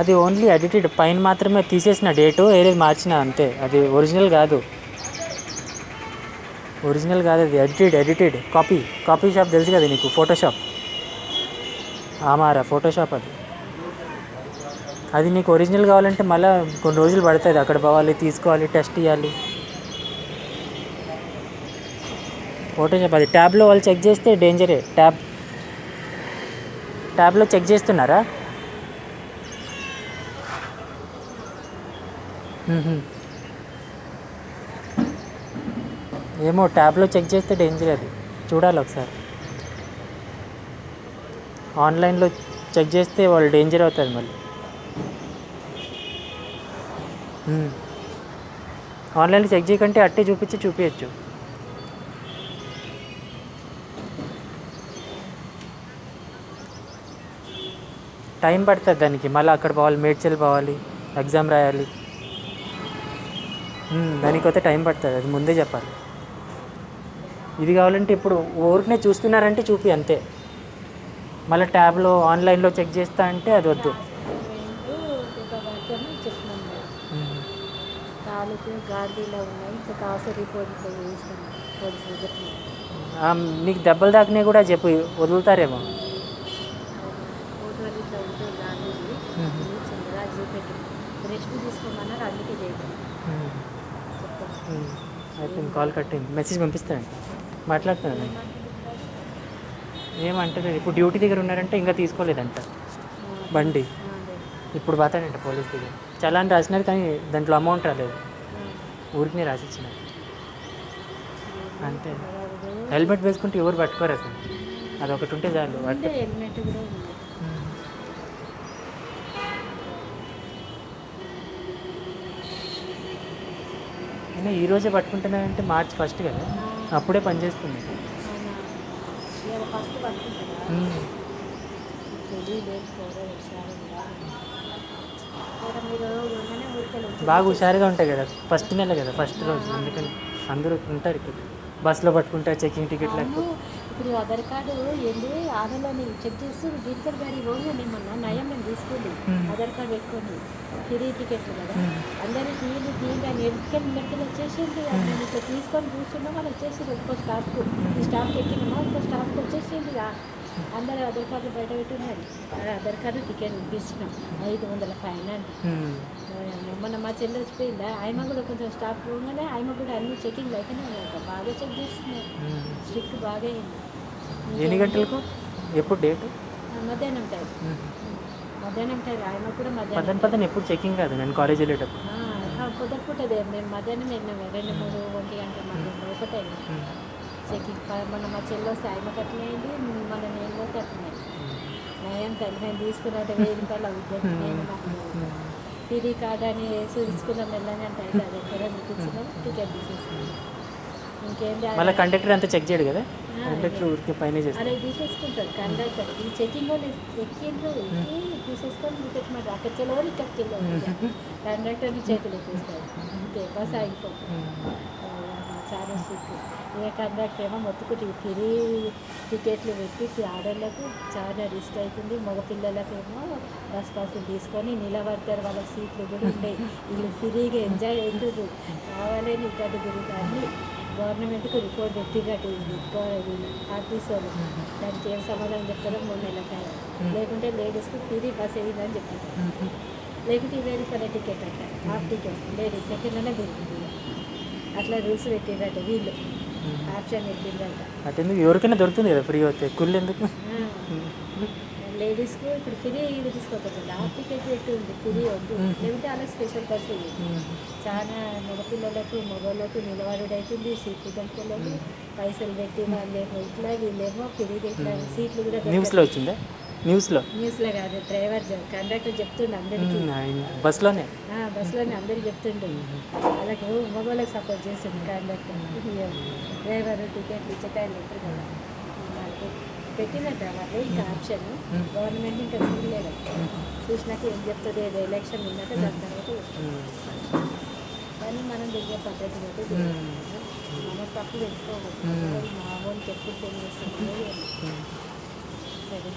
అది only edited పైన మాత్రమే తీసేసిన డేటు ఏది మార్చిన అంతే, అది ఒరిజినల్ కాదు. ఒరిజినల్ కాదు అది, ఎడిటెడ్ కాపీ షాప్ తెలుసు కదా నీకు, ఫోటోషాప్. ఆమారా ఫోటోషాప్ అది. అది నీకు ఒరిజినల్ కావాలంటే మళ్ళీ కొన్ని రోజులు పడుతుంది, అక్కడ పోవాలి, తీసుకోవాలి, టెస్ట్ ఇవ్వాలి. ఫోటోషాప్ అది ట్యాబ్లో వాళ్ళు చెక్ చేస్తే డేంజరే. ట్యాబ్లో చెక్ చేస్తున్నారా? ఏమో ట్యాబ్లో చెక్ చేస్తే డేంజర్, అది చూడాలి ఒకసారి. ఆన్లైన్లో చెక్ చేస్తే వాళ్ళు డేంజర్ అవుతుంది మళ్ళీ. ఆన్లైన్లో చెక్ చేయకంటే అట్టే చూపించచ్చు. టైం పడుతుంది దానికి, మళ్ళీ అక్కడ పోవాలి, మేడ్చల్ పోవాలి, ఎగ్జామ్ రాయాలి. దానికైతే టైం పడుతుంది, అది ముందే చెప్పాలి. ఇది కావాలంటే ఇప్పుడు ఊరికనే చూస్తున్నారంటే చూపి అంతే, మళ్ళీ ట్యాబ్లో ఆన్లైన్లో చెక్ చేస్తా అంటే అది వద్దు. నీకు దెబ్బలు తాకినాయి కూడా చెప్పు, వదులుతారేమో. అయిపోయింది, కాల్ కట్టింది, మెసేజ్ పంపిస్తాను, మాట్లాడుతాను. ఏమంటారు ఇప్పుడు డ్యూటీ దగ్గర ఉన్నారంటే ఇంకా తీసుకోలేదంట బండి. ఇప్పుడు పోతాడంట పోలీస్ దగ్గర, చలాన్ రాసినారు కానీ దాంట్లో అమౌంట్ రాలేదు, ఊరికి రాసిచ్చిన అంతే. హెల్మెట్ వేసుకుంటే ఎవరు పట్టుకోరు అసలు, అదొకటి ఉంటే చాలు. అయినా ఈరోజే పట్టుకుంటున్నానంటే మార్చి 1 కదా, అప్పుడే పనిచేస్తుంది. బాగా హుషారుగా ఉంటాయి కదా, ఫస్ట్ నెల కదా, ఫస్ట్ రోజు, అందుకని అందరూ ఉంటారు ఇక్కడ. బస్సులో పట్టుకుంటారు, చెకింగ్ టికెట్ లేకపోతే. ఇప్పుడు ఆధార్ కార్డు ఏంటి ఆధార్లోని చెక్ చేస్తూ డీజిల్ గాడి రోజు మొన్న నయం మేము తీసుకోండి, ఆధార్ కార్డు పెట్టుకోండి, ఫ్రీ టికెట్లు కదా, అందరూ తీయండి అని మెడికల్ వచ్చేసింది. మేము ఇట్లా తీసుకొని కూర్చున్నాం, వాళ్ళు వచ్చేసింది ఒక్కో స్టాఫ్కు, ఈ స్టాఫ్కి ఎక్కినామా ఒక్కో స్టాఫ్కి వచ్చేసింది. అందరూ ఆధార్ కార్డు బయట పెట్టున్నారు, ఆధార్ కార్డు టికెట్ ఇప్పించినాం, 500 ఫైన్ అండి. మొన్న మా చెల్లి వచ్చిపోయిందా, ఆయమ కూడా కొంచెం స్టాఫ్ పోగానే ఆయమ కూడా అన్ని చెకింగ్ అయితేనే ఉన్నాయి, బాగా చెక్ చేస్తున్నారు, స్ట్రిక్ట్ బాగా అయింది. ఎన్ని గంటలకు, ఎప్పుడు డేటు? మధ్యాహ్నం టైం ఆయమ కూడా మధ్యాహ్నం ఎప్పుడు చెకింగ్ కాదు, నేను కాలేజ్ వెళ్ళేటప్పుడు పొద్దుపుట్టదే, మేము మధ్యాహ్నం వెళ్ళినాము, 2-3 1 గంటల మధ్యాహ్నం ఒకటైనా చెకింగ్. మన మా చెల్లి వస్తే ఆయమకు అట్లనే అయింది, మన నేను పోతే అట్లనే నయం తల్లి. నేను తీసుకున్నట్టు 1000 రూపాయలు అవుతుంది, నేను నాకు ఫ్రీ కార్డ్ అని చూపించుకున్నాం, వెళ్ళని అంటే అయితే అది ఎక్కడ చూపించుకున్నాం, టికెట్ తీసేసుకున్నాం. ఇంకేం మళ్ళీ కండక్టర్ అంతా చెక్ చేయడు కదా, కండక్టర్ ఊరికి పైన అదే తీసేసుకుంటారు కండక్టర్. ఈ చెకింగ్ వాళ్ళు ఎక్కిండ్రు తీసేసుకొని టికెట్ మాట అక్కడికి వెళ్ళేవారు, ఇక్కడికి వెళ్ళేవారు, కండక్టర్ని చేతులు ఎక్కిస్తారు, అంతే బస్ ఆగిపోతుంది. చాలా స్ట్రిక్ట్. ఏ కండక్టర్ ఏమో మొత్తుకుంటే ఫ్రీ టికెట్లు పెట్టి ఆడోళ్ళకు చాలా రిస్క్ అవుతుంది, మగపిల్లలకేమో బస్ పాసులు తీసుకొని నిలబడతారు, వాళ్ళకి సీట్లు కూడా ఉండేవి, వీళ్ళు ఫ్రీగా ఎంజాయ్ అవుతుంది, కావాలని ఇక్కడ తిరుగుతారు. గవర్నమెంట్కి రిపోర్ట్ పెట్టినట్టు వీళ్ళు ఆర్టీసీ వాళ్ళు, దానికి ఏం సమాధానం చెప్తారో 3 నెలల టైం, లేకుంటే లేడీస్కి ఫ్రీ బస్ వేయిందని చెప్తారు, లేకుంటే 20 రూపాయల టికెట్ అంట, హాఫ్ టికెట్ లేడీస్ సెకండ్లోనే దొరుకుతుంది. అట్లా రూల్స్ పెట్టిండ్రట వీళ్ళు, ఆప్షన్ పెట్టిండ్రట. అంటే ఎవరికైనా దొరుకుతుంది కదా ఫ్రీ అవుతాయి, కుళ్ళు ఎందుకు? లేడీస్కు ఇప్పుడు ఫ్రీ ఇది తీసుకోకపోతుంది, హాఫ్ టికెట్ పెట్టి ఉంది, ఫ్రీ వద్దు, లేకుంటే అలా స్పెషల్ బస్సు ఉంది. చాలా మగవాళ్ళకు నిలబడి అవుతుంది, సీట్లు దొరకలేదు, పైసలు పెట్టి వాళ్ళేమో ఇట్లా, వీళ్ళేమో ఫ్రీగా ఇట్లా సీట్లు కూడా న్యూస్లో వచ్చిందా? న్యూస్లో కాదు, డ్రైవర్ కండక్టర్ చెప్తుండే అందరికీ, బస్సులోనే అందరికి చెప్తుండే, వాళ్ళకు మగవాళ్ళకి సపోర్ట్ చేస్తుంది కండక్టర్, డ్రైవర్ టికెట్లు ఇచ్చేటాయలు ఉంటారు కదా, వాళ్ళకి పెట్టినట్ట వాళ్ళు ఇంకా ఆప్షన్. గవర్నమెంట్ ఇంకా చూడలేదు, చూసినాక ఏం చెప్తుంది, ఏదో ఎలక్షన్ ఉందంటే దాని తర్వాత కానీ మనం దిగే పద్ధతి బట్టి మన తప్పు పెట్టుకోవచ్చు, మా వాళ్ళకి ఎప్పుడు ఫోన్ చేస్తుంది. సరే